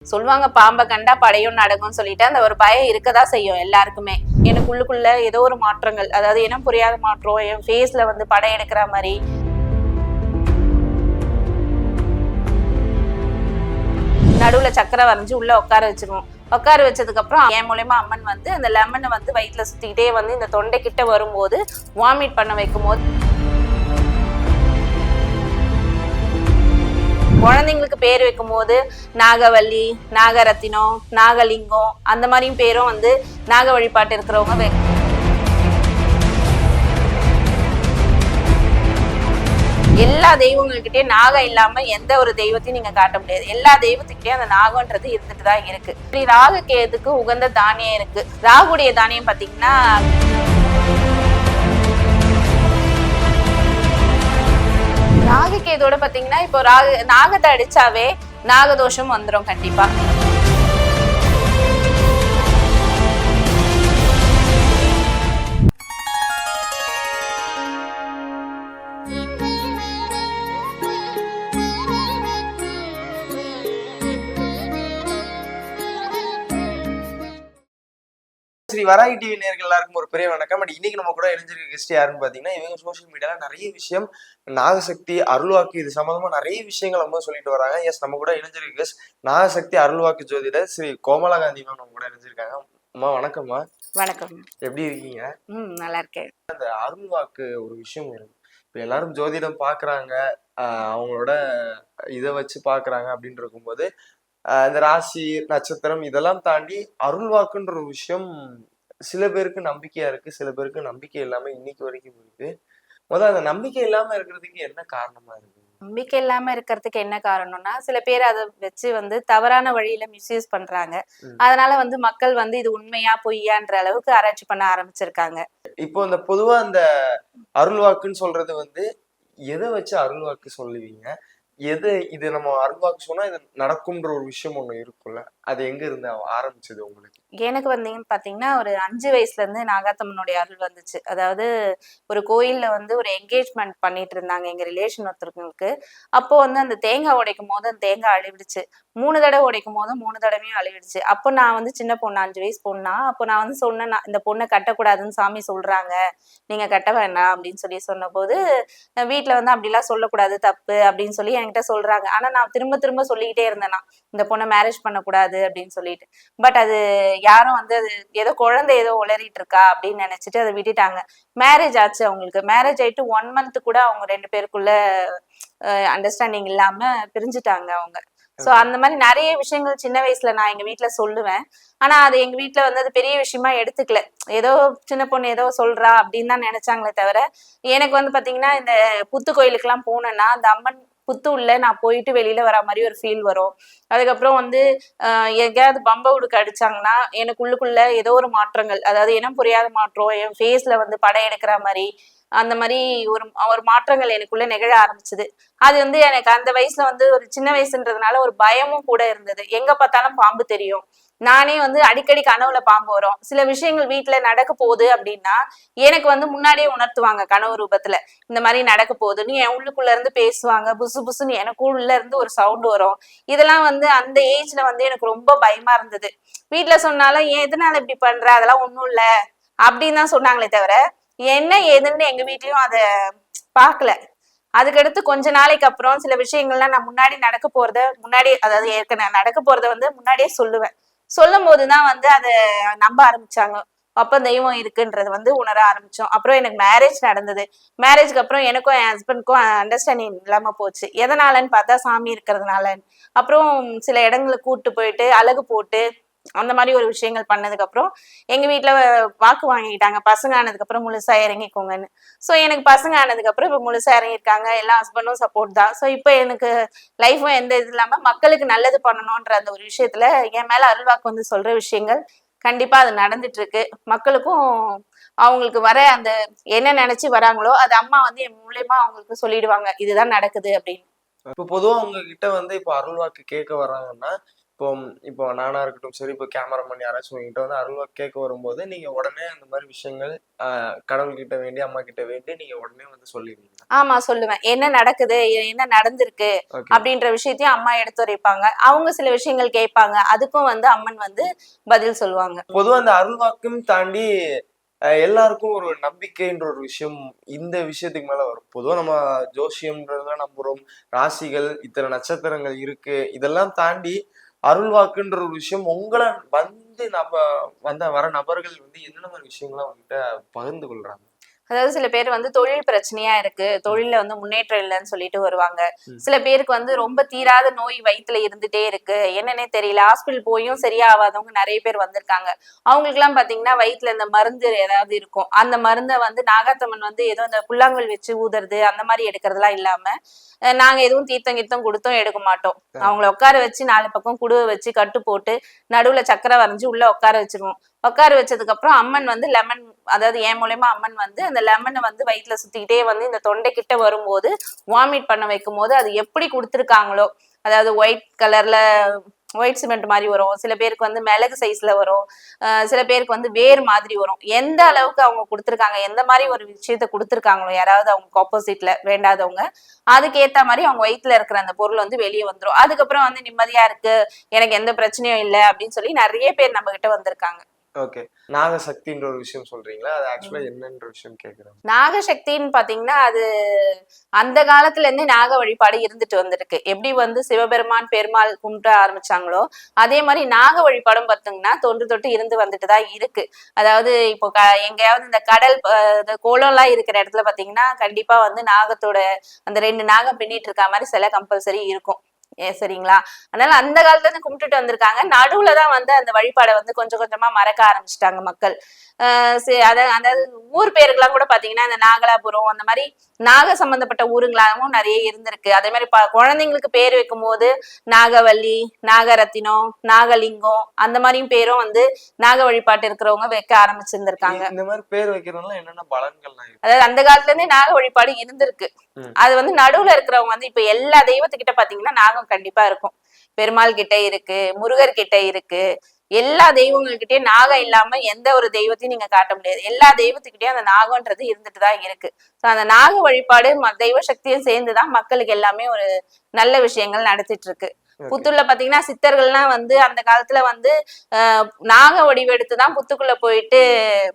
சொல்லுவாங்க பாம்பை கண்டா படையும் நடக்கும்னு சொல்லிட்டு அந்த ஒரு பயம் இருக்கதான் செய்யும் எல்லாருக்குமே. எனக்கு உள்ளுக்குள்ள ஏதோ ஒரு மாற்றங்கள், அதாவது இனம் புரியாத மாற்றம், என் ஃபேஸ்ல வந்து படம் எடுக்கிற மாதிரி. நடுவுல சக்கரை வரைஞ்சு உள்ள உட்கார வச்சிருவோம். உட்கார வச்சதுக்கு அப்புறம் என் மூலயமா அம்மன் வந்து அந்த லெமனை வந்து வயிற்றுல சுத்திக்கிட்டே வந்து இந்த தொண்டை கிட்ட வரும்போது வாமிட் பண்ண வைக்கும் போது, குழந்தைங்களுக்கு பேர் வைக்கும் போது நாகவல்லி, நாகரத்தினம், நாகலிங்கம் அந்த மாதிரியும் பேரும் வந்து நாக வழிபாட்டு இருக்கிறவங்க எல்லா தெய்வங்கள்கிட்டயே நாகம் இல்லாம எந்த ஒரு தெய்வத்தையும் நீங்க காட்ட முடியாது. எல்லா தெய்வத்துக்கிட்டயும் அந்த நாகம்ன்றது இருந்துட்டு தான் இருக்கு. இப்படி ராகு கேதுக்கு உகந்த தானியம் இருக்கு. ராகுடைய தானியம் பாத்தீங்கன்னா ராகு கேதோட பாத்தீங்கன்னா இப்போ நாகத்தை அடிச்சாவே நாகதோஷம் வந்துடும் கண்டிப்பா. ஸ்ரீ வராகி டிவி நேயர்கள் எல்லாருக்கும் ஒரு பெரிய வணக்கம். அண்ட் இன்னைக்கு நம்ம கூட இணைஞ்சிருக்க கெஸ்ட் யாருன்னு பாத்தீங்கன்னா, இவங்க சோசியல் மீடியால நிறைய விஷயம் நாகசக்தி அருள்வாக்கு இது சம்பந்தமா நிறைய விஷயங்கள் நம்ம சொல்லிட்டு வராங்க. எஸ், நம்ம கூட இணைஞ்சிருக்க கெஸ்ட் நாகசக்தி அருள்வாக்கு ஜோதிடர் ஸ்ரீ கோமலா காந்தி மேம் நம்ம கூட இணைஞ்சிருக்காங்க. அம்மா வணக்கம்மா. வணக்கம். எப்படி இருக்கீங்க? நல்லா இருக்கேன். அந்த அருள்வாக்கு ஒரு விஷயம் இருக்கு. இப்ப எல்லாரும் ஜோதிடம் பாக்குறாங்க, அவங்களோட இதை வச்சு பாக்குறாங்க அப்படின்னு இருக்கும்போது இந்த ராசி நட்சத்திரம் இதெல்லாம் தாண்டி அருள்வாக்குன்ற ஒரு விஷயம் சில பேருக்கு நம்பிக்கையா இருக்கு, சில பேருக்கு நம்பிக்கை இல்லாம இன்னைக்கு வரைக்கும் இருக்கு. முதல்ல அந்த நம்பிக்கை இல்லாம இருக்கிறதுக்கு என்ன காரணமா இருக்கு? நம்பிக்கை இல்லாம இருக்கிறதுக்கு என்ன காரணம்னா, சில பேர் அதை வச்சு வந்து தவறான வழியில மிஸ்யூஸ் பண்றாங்க. அதனால வந்து மக்கள் வந்து இது உண்மையா பொய்யான்ற அளவுக்கு ஆராய்ச்சி பண்ண ஆரம்பிச்சிருக்காங்க. இப்போ இந்த பொதுவா அந்த அருள்வாக்குன்னு சொல்றது வந்து எதை வச்சு அருள்வாக்கு சொல்லுவீங்க? எது இது நம்ம அருள்வாக்கு சொன்னா இது நடக்கும்ன்ற ஒரு விஷயம் ஒண்ணு இருக்குல்ல, அது எங்க இருந்து ஆரம்பிச்சது உங்களுக்கு? எனக்கு வந்தீங்கன்னு பாத்தீங்கன்னா ஒரு 5 வயசுல இருந்து நாகாத்தம்மனுடைய அருள் வந்துச்சு. அதாவது ஒரு கோயில்ல வந்து ஒரு என்கேஜ்மெண்ட் பண்ணிட்டு இருந்தாங்க எங்க ரிலேஷன் ஒருத்தருக்கு. அப்போ வந்து அந்த தேங்காய் உடைக்கும் போது அந்த தேங்காய் அழிவிடுச்சு. 3 தடவை உடைக்கும் போது 3 தடவையும் அழிவிடுச்சு. அப்போ நான் வந்து சின்ன பொண்ணு, 5 வயசு பொண்ணா. அப்போ நான் வந்து சொன்னேன், இந்த பொண்ணை கட்டக்கூடாதுன்னு சாமி சொல்றாங்க, நீங்க கட்ட வேண்டாம் அப்படின்னு சொன்ன போது, வீட்டுல வந்து அப்படிலாம் சொல்லக்கூடாது, தப்பு அப்படின்னு சொல்லி என்கிட்ட சொல்றாங்க. ஆனா நான் திரும்ப திரும்ப சொல்லிக்கிட்டே இருந்தேன்னா இந்த பொண்ணை மேரேஜ் பண்ணக்கூடாது அப்படின்னு சொல்லிட்டு. பட் அது யாரும் வந்து அது ஏதோ குழந்தை ஏதோ உளறிட்டு இருக்கா அப்படின்னு நினைச்சிட்டு அதை விட்டுட்டாங்க. மேரேஜ் ஆச்சு. அவங்களுக்கு மேரேஜ் ஆயிட்டு 1 மந்த் கூட அவங்க 2 பேருக்குள்ள அண்டர்ஸ்டாண்டிங் இல்லாம பிரிஞ்சுட்டாங்க அவங்க. சோ அந்த மாதிரி நிறைய விஷயங்கள் சின்ன வயசுல நான் எங்க வீட்டுல சொல்லுவேன். ஆனா அது எங்க வீட்டுல வந்து அது பெரிய விஷயமா எடுத்துக்கல. ஏதோ சின்ன பொண்ணு ஏதோ சொல்றா அப்படின்னு தான் நினைச்சாங்களே தவிர, எனக்கு வந்து பாத்தீங்கன்னா இந்த புத்து கோயிலுக்கு எல்லாம் போனேன்னா அந்த அம்மன் புத்து உள்ள நான் போயிட்டு வெளியில வர மாதிரி ஒரு ஃபீல் வரும். அதுக்கப்புறம் வந்து எங்கேயாவது பம்ப உடுக்க அடிச்சாங்கன்னா எனக்கு உள்ளுக்குள்ள ஏதோ ஒரு மாற்றங்கள், அதாவது இனம் புரியாத மாற்றம், என் ஃபேஸ்ல வந்து படம் எடுக்கிற மாதிரி அந்த மாதிரி ஒரு ஒரு மாற்றங்கள் எனக்குள்ள நிகழ ஆரம்பிச்சது. அது வந்து எனக்கு அந்த வயசுல வந்து ஒரு சின்ன வயசுன்றதுனால ஒரு பயமும் கூட இருந்தது. எங்க பார்த்தாலும் பாம்பு தெரியும். நானே வந்து அடிக்கடி கனவுல பாம்பு வரும். சில விஷயங்கள் வீட்டுல நடக்க போகுது அப்படின்னா எனக்கு வந்து முன்னாடியே உணர்த்துவாங்க கனவு ரூபத்துல, இந்த மாதிரி நடக்க போகுதுன்னு என் உள்ளுக்குள்ள இருந்து பேசுவாங்க. புசு புசுன்னு எனக்கு உள்ள இருந்து ஒரு சவுண்ட் வரும். இதெல்லாம் வந்து அந்த ஏஜ்ல வந்து எனக்கு ரொம்ப பயமா இருந்தது. வீட்டுல சொன்னாலும் ஏன் எதனால இப்படி பண்ற, அதெல்லாம் ஒண்ணும் இல்ல அப்படின்னு தான் சொன்னாங்களே தவிர என்ன ஏதுன்னு எங்க வீட்லயும் அத பாக்கல. அதுக்கடுத்து கொஞ்ச நாளைக்கு அப்புறம் சில விஷயங்கள்லாம் நான் முன்னாடி நடக்க போறத முன்னாடியே, அதாவது ஏற்கனவே நடக்க போறத வந்து முன்னாடியே சொல்லுவேன். சொல்லும் போதுதான் வந்து அதை நம்ப ஆரம்பிச்சாங்க. அப்ப தெய்வம் இருக்குன்றது வந்து உணர ஆரம்பிச்சோம். அப்புறம் எனக்கு மேரேஜ் நடந்தது. மேரேஜ்க்கு அப்புறம் எனக்கும் என் ஹஸ்பண்டுக்கும் அண்டர்ஸ்டாண்டிங் இல்லாம போச்சு. எதனாலன்னு பார்த்தா சாமி இருக்கிறதுனால. அப்புறம் சில இடங்களுக்கு கூட்டு போயிட்டு அழகு போட்டு அந்த மாதிரி ஒரு விஷயங்கள் பண்ணதுக்கு அப்புறம் எங்க வீட்டுல வாக்கு வாங்கிட்டாங்க, பசங்க ஆனதுக்கு அப்புறம் முழுசா இறங்கிக்கோங்கன்னு. சோ எனக்கு பசங்க ஆனதுக்கு அப்புறம் இப்ப முழுசா இறங்கியிருக்காங்க. எல்லா ஹஸ்பண்டும் சப்போர்ட் தான். சோ இப்ப எனக்கு லைஃபும் எந்த இது இல்லாம மக்களுக்கு நல்லது பண்ணணும்ன்ற அந்த ஒரு விஷயத்துல என் மேல அருள்வாக்கு வந்து சொல்ற விஷயங்கள் கண்டிப்பா அது நடந்துட்டு இருக்கு. மக்களுக்கும் அவங்களுக்கு வர அந்த என்ன நினைச்சு வராங்களோ அது அம்மா வந்து என் மூலியமா அவங்களுக்கு சொல்லிடுவாங்க, இதுதான் நடக்குது அப்படின்னு. இப்ப பொதுவா உங்ககிட்ட வந்து இப்ப அருள்வாக்கு கேட்க வர்றாங்கன்னா இப்போ இப்போ நானா இருக்கட்டும் சரி, இப்போ கேமராமேன் யாராச்சும் உங்ககிட்ட வந்து அருள்வாக்கு கேட்க வரும்போது நீங்க உடனே அந்த மாதிரி விஷயங்கள் கடவுள்கிட்ட வேண்டி அம்மா கிட்ட வேண்டி நீங்க உடனே வந்து சொல்லிடுவீங்க? ஆமா சொல்லுவேன். என்ன நடக்குது? என்ன நடந்திருக்கு? ஓகே. அப்படின்ற விஷயத்தையும் அம்மா எடுத்துரைப்பாங்க. அவங்க சில விஷயங்கள் கேட்பாங்க. அதுக்கும் வந்து அம்மன் வந்து பதில் சொல்லுவாங்க. பொதுவா இந்த அருள்வாக்கும் தாண்டி எல்லாருக்கும் ஒரு நம்பிக்கைன்ற ஒரு விஷயம் இந்த விஷயத்துக்கு மேல வரும். பொதுவா நம்ம ஜோசியம்ன்றத நம்புறோம், ராசிகள், இத்தனை நட்சத்திரங்கள் இருக்கு, இதெல்லாம் தாண்டி அருள்வாக்குன்ற ஒரு விஷயம் உங்கள வந்து நம்ம வர நபர்கள் வந்து என்னென்ன மாதிரி விஷயங்கள்லாம் உங்ககிட்ட பகிர்ந்து கொள்றாங்க? அதாவது சில பேர் வந்து தொழில் பிரச்சனையா இருக்கு, ம், தொழில்ல வந்து முன்னேற்றம் இல்லைன்னு சொல்லிட்டு வருவாங்க. ம். சில பேருக்கு வந்து ரொம்ப தீராத நோய் வயித்துல இருந்துட்டே இருக்கு, என்னன்னே தெரியல, ஹாஸ்பிட்டல் போயும் சரியாவாதவங்க நிறைய பேர் வந்திருக்காங்க. அவங்களுக்குலாம் பாத்தீங்கன்னா வயித்துல இந்த மருந்து ஏதாவது இருக்கும், அந்த மருந்தை வந்து நாகாத்தம்மன் வந்து ஏதோ இந்த புல்லாங்குழல் வச்சு ஊதுறது அந்த மாதிரி எடுக்கிறதுலாம் இல்லாம, நாங்க எதுவும் தீர்த்தம் கீர்த்தம் கொடுத்தும் எடுக்க மாட்டோம். ஆ, அவங்கள உட்கார வச்சு 4 பக்கம் குடுவை வச்சு கட்டு போட்டு நடுவுல சக்கரை வரைஞ்சு உள்ள உட்கார வச்சிருவோம். உட்கார வச்சதுக்கு அப்புறம் அம்மன் வந்து லெமன், அதாவது என் மூலியமா அம்மன் வந்து அந்த லெமனை வந்து வயிற்றுல சுத்திக்கிட்டே வந்து இந்த தொண்டை கிட்ட வரும்போது வாமிட் பண்ண வைக்கும் போது அது எப்படி கொடுத்துருக்காங்களோ, அதாவது ஒயிட் கலர்ல ஒயிட் சிமெண்ட் மாதிரி வரும், சில பேருக்கு வந்து மிளகு சைஸ்ல வரும், சில பேருக்கு வந்து வேர் மாதிரி வரும். எந்த அளவுக்கு அவங்க கொடுத்துருக்காங்க, எந்த மாதிரி ஒரு விஷயத்த கொடுத்துருக்காங்களோ யாராவது அவங்க ஆப்போசிட்ல வேண்டாதவங்க, அதுக்கு ஏத்த மாதிரி அவங்க வயிற்றுல இருக்கிற அந்த பொருள் வந்து வெளியே வந்துடும். அதுக்கப்புறம் வந்து நிம்மதியா இருக்கு, எனக்கு எந்த பிரச்சனையும் இல்லை அப்படின்னு சொல்லி நிறைய பேர் நம்ம கிட்ட வந்திருக்காங்க. ஓகே. நாகசக்தின்ற ஒரு விஷயம் சொல்றீங்களா? அது ஆக்சுவலா என்னன்ற விஷயம் கேட்கிறேன். நாகசக்தின்னு பாத்தீங்கன்னா அது அந்த காலத்துல இருந்தே நாக வழிபாடு இருந்துட்டு வந்திருக்கு. எப்படி வந்து சிவபெருமான் பெருமாள் கும்பிட ஆரம்பிச்சாங்களோ அதே மாதிரி நாக வழிபாடும் பாத்தீங்கன்னா தொன்று தொட்டு இருந்து வந்துட்டு தான் இருக்கு. அதாவது இப்போ எங்கேயாவது இந்த கடல் கோலம் எல்லாம் இருக்கிற இடத்துல பாத்தீங்கன்னா கண்டிப்பா வந்து நாகத்தோட அந்த 2 நாகம் பின்னிட்டு இருக்க மாதிரி சிலை கம்பல்சரி இருக்கும். சரிங்களா? அதனால அந்த காலத்துல இருந்து கும்பிட்டுட்டு வந்திருக்காங்க. நடுவுலதான் வந்து அந்த வழிபாடை வந்து கொஞ்சம் கொஞ்சமா மறக்க ஆரம்பிச்சுட்டாங்க மக்கள். அதாவது ஊர் பேருக்கெல்லாம் கூட பாத்தீங்கன்னா இந்த நாகலாபுரம் அந்த மாதிரி நாக சம்பந்தப்பட்ட ஊருங்களாகவும் நிறைய இருந்திருக்கு. அதே மாதிரி குழந்தைங்களுக்கு பேர் வைக்கும் போது நாகவல்லி, நாகரத்தினம், நாகலிங்கம் அந்த மாதிரியும் பேரும் வந்து நாக வழிபாட்டு இருக்கிறவங்க வைக்க ஆரம்பிச்சிருந்திருக்காங்க. இந்த மாதிரி பேர் வைக்கிறதுனால என்னென்ன பலன்கள்லாம் இருக்கு? அதாவது அந்த காலத்துல இருந்தே நாக வழிபாடு இருந்திருக்கு. ம். அது வந்து நடுவுல இருக்கிறவங்க வந்து இப்ப எல்லா தெய்வத்துக்கிட்ட பாத்தீங்கன்னா நாகம் கண்டிப்பா இருக்கும். பெருமாள் கிட்ட இருக்கு, முருகர் கிட்ட இருக்கு, எல்லா தெய்வங்கள்கிட்டயும் நாகம் இல்லாம எந்த ஒரு தெய்வத்தையும் நீங்க காட்ட முடியாது. எல்லா தெய்வத்துக்கிட்டயும் அந்த நாகம்ன்றது இருந்துட்டுதான் இருக்கு. அந்த நாக வழிபாடு தெய்வ சக்தியும் சேர்ந்துதான் மக்களுக்கு எல்லாமே ஒரு நல்ல விஷயங்கள் நடத்திட்டு இருக்கு. புத்தூர்ல பாத்தீங்கன்னா சித்தர்கள்லாம் வந்து அந்த காலத்துல வந்து நாக வடிவெடுத்துதான் புத்துக்குள்ள போயிட்டு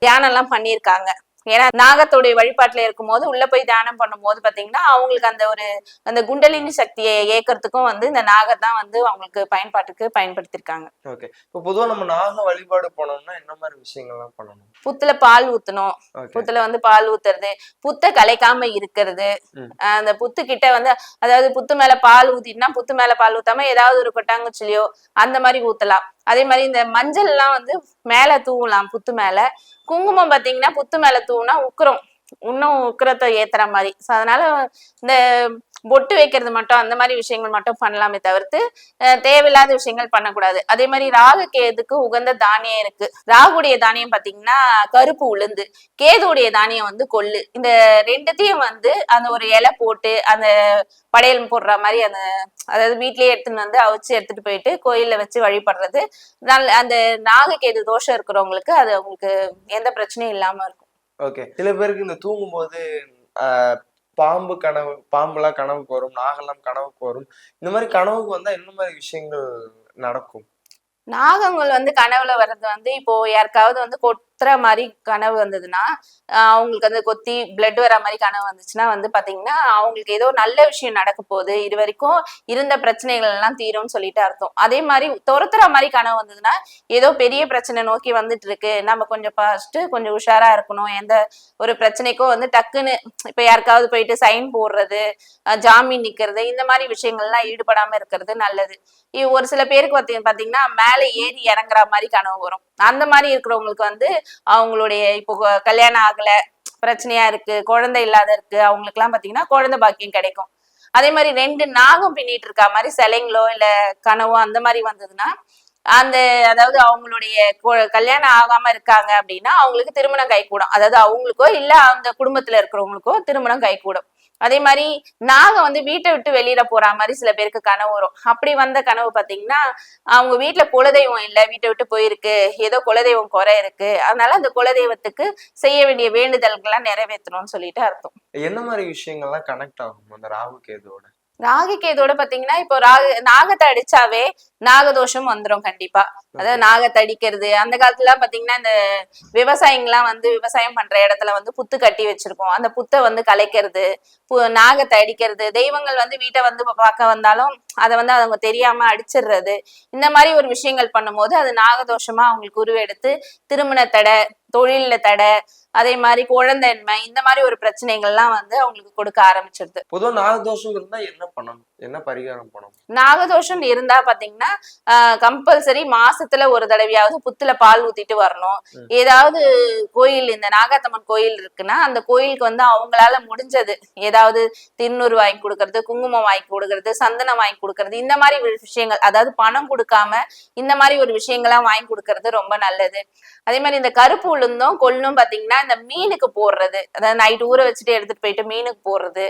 தியானம் எல்லாம் பண்ணியிருக்காங்க. ஏன்னா நாகத்தோடைய வழிபாட்டுல இருக்கும் போது உள்ள போய் தியானம் பண்ணும் போது பாத்தீங்கன்னா அவங்களுக்கு அந்த ஒரு அந்த குண்டலினி சக்தியை ஏக்கறதுக்கும் வந்து இந்த நாகத்தான் வந்து அவங்களுக்கு பயன்பாட்டுக்கு பயன்படுத்திருக்காங்க. ஓகே. இப்போ பொதுவா நம்ம நாக வழிபாடு போனோம்னா என்ன மாதிரி விஷயங்கள்லாம் பண்ணணும்? புத்துல பால் ஊத்தணும். ஓகே. புத்துல வந்து பால் ஊத்துறது, புத்த கலைக்காம இருக்கிறது. ம். அந்த புத்து கிட்ட வந்து அதாவது புத்து மேல பால் ஊத்திட்டுனா புத்து மேல பால் ஊத்தாம ஏதாவது ஒரு கொட்டாங்குச்சிலையோ அந்த மாதிரி ஊத்தலாம். அதே மாதிரி இந்த மஞ்சள் எல்லாம் வந்து மேல தூவலாம் புத்து மேல. குங்குமம் பாத்தீங்கன்னா புத்து மேல தூவுனா உக்கிரம், இன்னும் உக்கிரத்தை ஏத்துற மாதிரி. அதனால இந்த பொட்டு வைக்கிறது மட்டும் அந்த மாதிரி விஷயங்கள் மட்டும் பண்ணலாமே தவிர்த்து தேவையில்லாத விஷயங்கள் பண்ணக்கூடாது. அதே மாதிரி ராகு கேதுக்கு உகந்த தானியம் இருக்கு. ராகுடைய தானியம் பாத்தீங்கன்னா கருப்பு உளுந்து, கேதுடைய தானியம் வந்து கொள்ளு. இந்த ரெண்டுத்தையும் வந்து அந்த ஒரு இலை போட்டு அந்த படையல் போடுற மாதிரி அந்த அதாவது வீட்லயே எடுத்துன்னு வந்து அவிச்சு எடுத்துட்டு போயிட்டு கோயில்ல வச்சு வழிபடுறது அந்த நாககேது தோஷம் இருக்கிறவங்களுக்கு அது அவங்களுக்கு எந்த பிரச்சனையும் இல்லாம இருக்கும். ஓகே. சில பேருக்கு இந்த தூங்கும்போது ஆஹ் பாம்புலாம் கனவுக்கு வரும், நாகெல்லாம் கனவுக்கு வரும். இந்த மாதிரி கனவுக்கு வந்தா என்ன மாதிரி விஷயங்கள் நடக்கும்? நாகங்கள் வந்து கனவுல வர்றது வந்து இப்போ யாருக்காவது வந்து கொத்துற மாதிரி கனவு வந்ததுன்னா அவங்களுக்கு வந்து கொத்தி பிளட் வர மாதிரி கனவு வந்துச்சுன்னா வந்து பாத்தீங்கன்னா அவங்களுக்கு ஏதோ நல்ல விஷயம் நடக்க போகுது, இது வரைக்கும் இருந்த பிரச்சனைகள் எல்லாம் தீரும்னு சொல்லிட்டு அர்த்தம். அதே மாதிரி துரத்துற மாதிரி கனவு வந்ததுன்னா ஏதோ பெரிய பிரச்சனை நோக்கி வந்துட்டு இருக்கு, நம்ம கொஞ்சம் ஃபர்ஸ்ட் கொஞ்சம் உஷாரா இருக்கணும். எந்த ஒரு பிரச்சனைக்கும் வந்து டக்குன்னு இப்ப யாருக்காவது போயிட்டு சைன் போடுறது, ஜாமீன் நிக்கிறது, இந்த மாதிரி விஷயங்கள்லாம் ஈடுபடாம இருக்கிறது நல்லது. ஒரு சில பேருக்கு பாத்தீங்கன்னா மேல ஏறி இறங்குற மாதிரி கனவு வரும். அந்த மாதிரி இருக்கிறவங்களுக்கு வந்து அவங்களுடைய இப்போ கல்யாணம் ஆகல, பிரச்சனையா இருக்கு, குழந்தை இல்லாத இருக்கு, அவங்களுக்கு எல்லாம் பாத்தீங்கன்னா குழந்தை பாக்கியம் கிடைக்கும். அதே மாதிரி 2 நாகம் பின்னிட்டு இருக்க மாதிரி சிலைங்களோ இல்ல கனவோ அந்த மாதிரி வந்ததுன்னா அந்த அதாவது அவங்களுடைய கல்யாணம் ஆகாம இருக்காங்க அப்படின்னா அவங்களுக்கு திருமணம் கைகூடும். அதாவது அவங்களுக்கோ இல்ல அந்த குடும்பத்துல இருக்கிறவங்களுக்கோ திருமணம் கைகூடும். அதே மாதிரி நாகம் வந்து வீட்டை விட்டு வெளியில போற மாதிரி சில பேருக்கு கனவு வரும். அப்படி வந்த கனவு பாத்தீங்கன்னா, அவங்க வீட்டுல குலதெய்வம் இல்ல, வீட்டை விட்டு போயிருக்கு, ஏதோ குலதெய்வம் குறை இருக்கு, அதனால அந்த குலதெய்வத்துக்கு செய்ய வேண்டிய வேண்டுதல்கள்லாம் நிறைவேற்றணும்னு சொல்லிட்டு அர்த்தம். என்ன மாதிரி விஷயங்கள்லாம் கனெக்ட் ஆகும் அந்த ராகு கேதுவோட? ராகு கேதோட பாத்தீங்கன்னா, இப்போ நாகத்தை அடிச்சாவே நாகதோஷம் வந்துரும் கண்டிப்பா. அதாவது நாகத்தை அடிக்கிறது, அந்த காலத்துல பாத்தீங்கன்னா இந்த விவசாயிங்கெல்லாம் வந்து விவசாயம் பண்ற இடத்துல வந்து புத்து கட்டி வச்சிருக்கோம், அந்த புத்தை வந்து கலைக்கிறது, நாகத்தை அடிக்கிறது, தெய்வங்கள் வந்து வீட்டை வந்து பார்க்க வந்தாலும் அதை வந்து அவங்க தெரியாம அடிச்சிடுறது, இந்த மாதிரி ஒரு விஷயங்கள் பண்ணும்போது அது நாகதோஷமா அவங்களுக்கு உருவெடுத்து திருமண தடை, தொழில்ல தடை, அதே மாதிரி குழந்தைன்மை, இந்த மாதிரி ஒரு பிரச்சனைகள்லாம் வந்து அவங்களுக்கு கொடுக்க ஆரம்பிச்சிருது. பொதுவா நாகதோஷம் இருந்தா என்ன பண்ணணும், என்ன பரிகாரம் பண்ணணும்? நாகதோஷம் இருந்தா பாத்தீங்கன்னா கம்பல்சரி மாசத்துல ஒரு தடவையாவது புத்துல பால் ஊத்திட்டு வரணும். ஏதாவது கோயில், இந்த நாகாத்தம்மன் கோயில் இருக்குன்னா அந்த கோயிலுக்கு வந்து அவங்களால முடிஞ்சது ஏதாவது திருநூறு வாங்கி கொடுக்கறது, குங்குமம் வாங்கி கொடுக்கறது, சந்தனம் வாங்கி கொடுக்கறது, இந்த மாதிரி விஷயங்கள், அதாவது பணம் கொடுக்காம இந்த மாதிரி ஒரு விஷயங்கள்லாம் வாங்கி கொடுக்கறது ரொம்ப நல்லது. அதே மாதிரி இந்த கருப்பு உளுந்தும் கொள்ளும் பாத்தீங்கன்னா இந்த மீனுக்கு போடுறது, அதாவது நைட் ஊற வச்சுட்டு எடுத்துட்டு போயிட்டு மீனுக்கு போடுறது,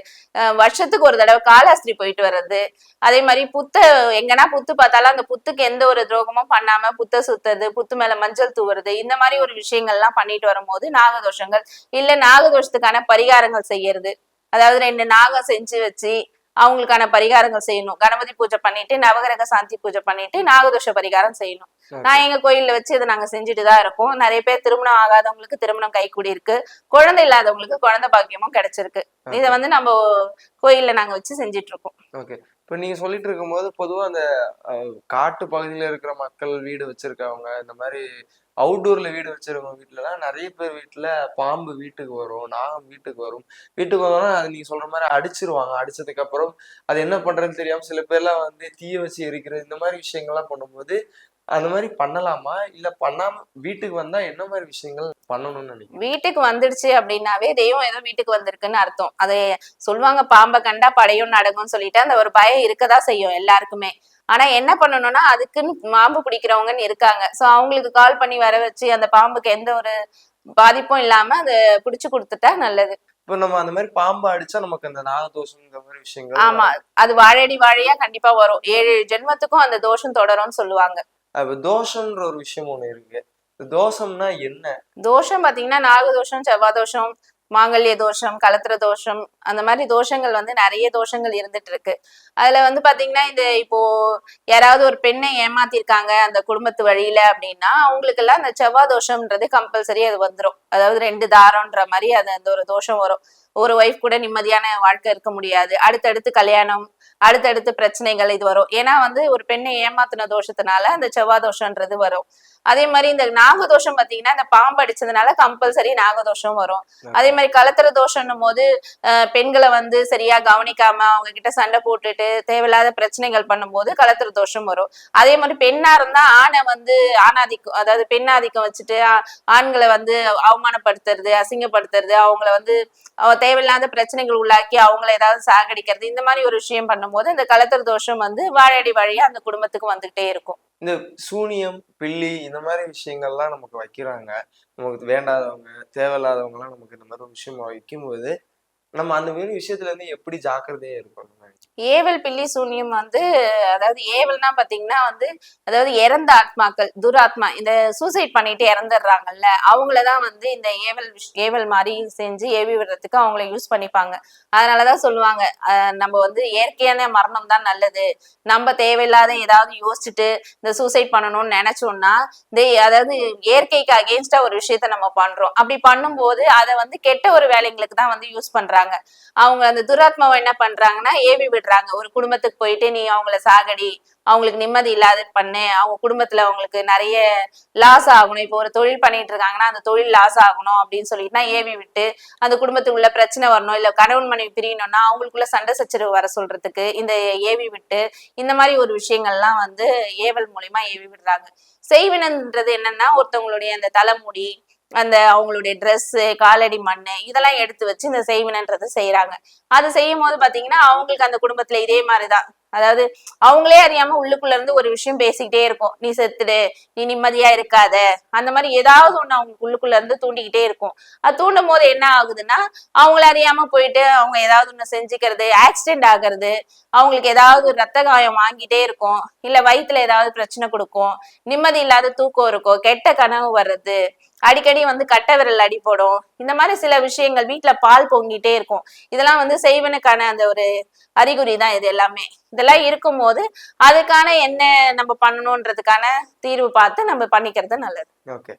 வருஷத்துக்கு ஒரு தடவை காலாஸ்திரி போயிட்டு வர்றது, அதே மாதிரி புத்த எங்கன்னா புத்து பார்த்தாலும் அந்த புத்துக்கு எந்த ஒரு துரோகமும் பண்ணாம புத்த சுத்துறது, புத்து மேல மஞ்சள் தூவுறது, இந்த மாதிரி ஒரு விஷயங்கள்லாம் பண்ணிட்டு வரும்போது நாகதோஷங்கள் இல்ல, நாகதோஷத்துக்கான பரிகாரங்கள் செய்யறது, அதாவது 2 நாகம் செஞ்சு வச்சு அவங்களுக்கான பரிகாரங்கள் செய்யணும். கணபதி பூஜை பண்ணிட்டு, நவகிரக சாந்தி பூஜை பண்ணிட்டு நாகதோஷ பரிகாரம் செய்யணும். நான் எங்க கோயில்ல வச்சு இதை நாங்க செஞ்சுட்டுதான் இருக்கோம். நிறைய பேர் திருமணம் ஆகாதவங்களுக்கு திருமணம் கைகூடி இருக்கு, குழந்தை இல்லாதவங்களுக்கு குழந்தை பாக்கியமும் கிடைச்சிருக்கு. இதை வந்து நம்ம கோயில்ல நாங்க வச்சு செஞ்சிட்டு இருக்கோம். ஓகே. இப்ப நீங்க சொல்லிட்டு இருக்கும்போது பொதுவா அந்த காட்டு பகுதியில இருக்கிற மக்கள் வீடு வச்சிருக்கவங்க, இந்த மாதிரி அவுட்டோர்ல வீடு வச்சிருக்கவங்க வீட்டுலலாம் நிறைய பேர் வீட்டுல பாம்பு வீட்டுக்கு வரும், நாகம் வீட்டுக்கு வரும். வீட்டுக்கு வந்தோம்னா அது நீங்க சொல்ற மாதிரி அடிச்சிருவாங்க. அடிச்சதுக்கு அப்புறம் அது என்ன பண்றதுன்னு தெரியாம சில பேர்லாம் வந்து தீய வச்சு எரிக்கிறது, இந்த மாதிரி விஷயங்கள்லாம் பண்ணும்போது அந்த மாதிரி பண்ணலாமா, இல்ல பண்ணாம வீட்டுக்கு வந்தா என்ன மாதிரி விஷயங்கள் பண்ணணும்னு நினைக்கிறீங்க? வீட்டுக்கு வந்துடுச்சு அப்படின்னாவே தெய்வம் ஏதோ வீட்டுக்கு வந்திருக்குன்னு அர்த்தம். அதை சொல்லுவாங்க, பாம்பை கண்டா படையும் நடக்கும்னு சொல்லிட்டு அந்த ஒரு பயம் இருக்கதான் செய்யும் எல்லாருக்குமே. ஆனா என்ன பண்ணணும்னா அதுக்குன்னு பாம்பு பிடிக்கிறவங்கன்னு இருக்காங்க. சோ அவங்களுக்கு கால் பண்ணி வர வச்சு அந்த பாம்புக்கு எந்த ஒரு பாதிப்பும் இல்லாம அதை பிடிச்சு கொடுத்துட்டா நல்லது. இப்ப நம்ம அந்த மாதிரி பாம்பு அடிச்சா நமக்கு அந்த நாகதோஷம் இந்த மாதிரி விஷயங்கள்? ஆமா, அது வாழையடி வாழையா கண்டிப்பா வரும். 7 ஜென்மத்துக்கும் அந்த தோஷம் தொடரும்னு சொல்லுவாங்க. தோஷம்ன்ற ஒரு விஷயம் ஒண்ணு இருக்கு. தோஷம்னா என்ன? தோஷம் பாத்தீங்கன்னா நாகதோஷம், செவ்வாய் தோஷம், மாங்கல்ய தோஷம், கலத்திர தோஷம், அந்த மாதிரி தோஷங்கள் வந்து நிறைய தோஷங்கள் இருந்துட்டு இருக்கு. அதுல வந்து பாத்தீங்கன்னா இந்த இப்போ யாராவது ஒரு பெண்ணை ஏமாத்திருக்காங்க அந்த குடும்பத்து வழியில அப்படின்னா அவங்களுக்கு எல்லாம் அந்த செவ்வாய் தோஷம்ன்றது கம்பல்சரி அது வந்துடும். அதாவது 2 தாரம்ன்ற மாதிரி அது அந்த ஒரு தோஷம் வரும். ஒரு ஒய்ஃப் கூட நிம்மதியான வாழ்க்கை இருக்க முடியாது, அடுத்தடுத்து கல்யாணம், அடுத்தடுத்து பிரச்சனைகள் இது வரும். ஏன்னா வந்து ஒரு பெண்ணை ஏமாத்தின தோஷத்தினால அந்த செவ்வாய் தோஷம்ன்றது வரும். அதே மாதிரி இந்த நாகதோஷம் பாத்தீங்கன்னா இந்த பாம்பு அடிச்சதுனால கம்பல்சரி நாகதோஷம் வரும். அதே மாதிரி கலத்திர தோஷம்னும் போது பெண்களை வந்து சரியா கவனிக்காம அவங்க கிட்ட சண்டை போட்டுட்டு தேவையில்லாத பிரச்சனைகள் பண்ணும்போது கலத்திர தோஷம் வரும். அதே மாதிரி பெண்ணா இருந்தா ஆணை வந்து ஆணாதிக்கம், அதாவது பெண்ணாதிக்கம் வச்சுட்டு ஆண்களை வந்து அவமானப்படுத்துறது, அசிங்கப்படுத்துறது, அவங்கள வந்து தேவையில்லாத பிரச்சனைகள் உள்ளாக்கி அவங்கள ஏதாவது சாகடிக்கிறது, இந்த மாதிரி ஒரு விஷயம் பண்ணும்போது இந்த கலத்திர தோஷம் வந்து வாழையடி வழியா அந்த குடும்பத்துக்கு வந்துகிட்டே இருக்கும். இந்த சூனியம், பில்லி இந்த மாதிரி விஷயங்கள்லாம் நமக்கு வைக்கிறாங்க. நமக்கு வேண்டாதவங்க, தேவையில்லாதவங்க எல்லாம் நமக்கு இந்த மாதிரி ஒரு விஷயம் வைக்கும்போது நம்ம அந்த மாதிரி விஷயத்துல இருந்து எப்படி ஜாக்கிரதையா இருக்கணும்? ஏவல், பில்லி, சூனியம் வந்து, அதாவது ஏவல்னா பாத்தீங்கன்னா வந்து அதாவது இறந்த ஆத்மாக்கள், துராத்மா, இந்த சூசைட் பண்ணிட்டு இறந்துடுறாங்கல்ல, அவங்களதான் வந்து இந்த ஏவல் மாதிரி செஞ்சு ஏவி விடுறதுக்கு அவங்கள யூஸ் பண்ணிப்பாங்க. அதனாலதான் சொல்லுவாங்க நம்ம வந்து இயற்கையான மரணம் தான் நல்லது, நம்ம தேவையில்லாத ஏதாவது யோசிச்சுட்டு இந்த சூசைட் பண்ணணும்னு நினைச்சோம்னா அதாவது இயற்கைக்கு அகெயின்ஸ்டா ஒரு விஷயத்த நம்ம பண்றோம். அப்படி பண்ணும்போது அதை வந்து கெட்ட ஒரு வேலைங்களுக்கு தான் வந்து யூஸ் பண்றாங்க. அவங்க அந்த துராத்மாவை என்ன பண்றாங்கன்னா ஏவி விடுறாங்க. ஒரு குடும்பத்துக்கு போயிட்டு நீ அவங்கள சாகடி, அவங்களுக்கு நிம்மதி இல்லாத பண்ணு, அவங்க குடும்பத்துல அவங்களுக்கு நிறைய லாஸ் ஆகணும், இப்போ ஒரு தொழில் பண்ணிட்டு இருக்காங்கன்னா அந்த தொழில் லாஸ் ஆகணும் அப்படின்னு சொல்லிட்டுனா ஏவி விட்டு அந்த குடும்பத்துக்குள்ள பிரச்சனை வரணும், இல்ல கணவன் மனைவி பிரியணும்னா அவங்களுக்குள்ள சண்டை சச்சரவு வர சொல்றதுக்கு இந்த ஏவி விட்டு இந்த மாதிரி ஒரு விஷயங்கள்லாம் வந்து ஏவல் மூலியமா ஏவி விடுறாங்க. செய்வினன்றது என்னன்னா ஒருத்தவங்களுடைய அந்த தலைமுடி, அந்த அவங்களுடைய ட்ரெஸ், காலடி மண்ணு, இதெல்லாம் எடுத்து வச்சு இந்த செய்வினன்றது செய்யறாங்க. அது செய்யும் போது பாத்தீங்கன்னா அவங்களுக்கு அந்த குடும்பத்துல இதே மாதிரிதான் அதாவது அவங்களே அறியாம உள்ளுக்குள்ள இருந்து ஒரு விஷயம் பேசிக்கிட்டே இருக்கும், நீ செத்துடு, நீ நிம்மதியா இருக்காத, அந்த மாதிரி ஏதாவது ஒண்ணு அவங்க உள்ளுக்குள்ள இருந்து தூண்டிக்கிட்டே இருக்கும். அது தூண்டும் போது என்ன ஆகுதுன்னா அவங்கள அறியாம போயிட்டு அவங்க ஏதாவது ஒண்ணு செஞ்சுக்கிறது, ஆக்சிடென்ட் ஆகுறது, அவங்களுக்கு ஏதாவது ஒரு ரத்த காயம் வாங்கிட்டே இருக்கும், இல்ல வயித்துல ஏதாவது பிரச்சனை கொடுக்கும், நிம்மதி இல்லாத தூக்கம் இருக்கும், கெட்ட கனவு வர்றது, அடிக்கடி வந்து கட்ட விரல் அடிபடும், இந்த மாதிரி சில விஷயங்கள், வீட்டுல பால் பொங்கிட்டே இருக்கும். இதெல்லாம் வந்து செய்வனுக்கான அந்த ஒரு அறிகுறி தான் இது எல்லாமே. இதெல்லாம் இருக்கும்போது அதுக்கான என்ன நம்ம பண்ணணுன்றதுக்கான தீர்வு பார்த்து நம்ம பண்ணிக்கிறது நல்லது. ஓகே.